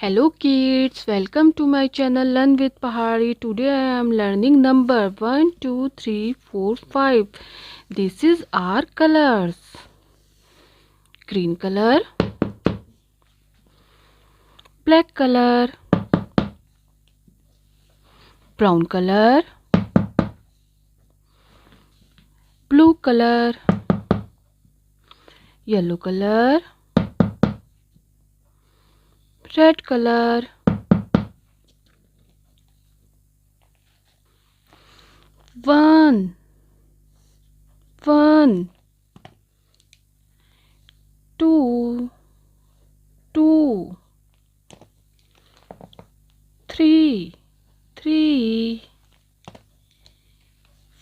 Hello kids, welcome to my channel Learn with Pahadi. Today I am learning number 1, 2, 3, 4, 5. This is our colors. Green color, black color, brown color, blue color, yellow color, red color, one, two, three,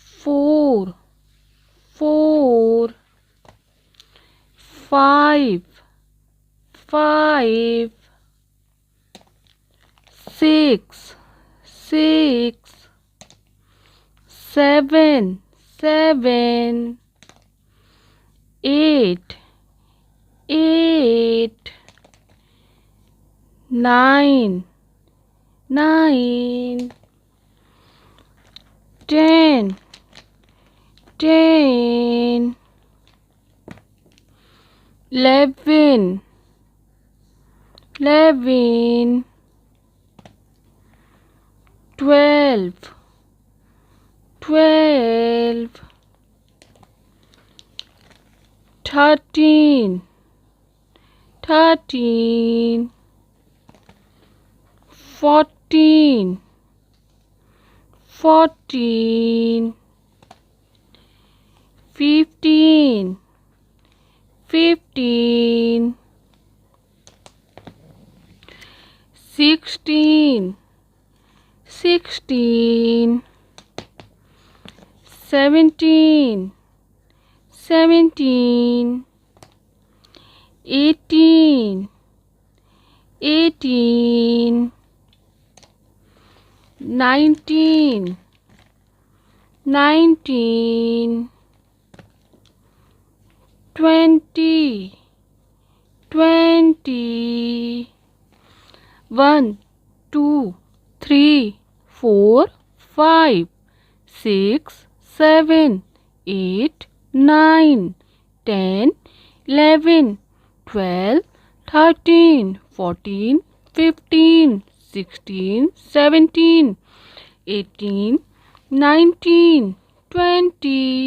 four, five, six, seven, eight, nine, 10, 11, 12, 13, 14, 15, 16, 17, 18, 19, 20, 1, 2, 3, 4, 5, 6, 7, 8, 9, 10, 11, 12, 13, 14, 15, 16, 17, 18, 19, 20.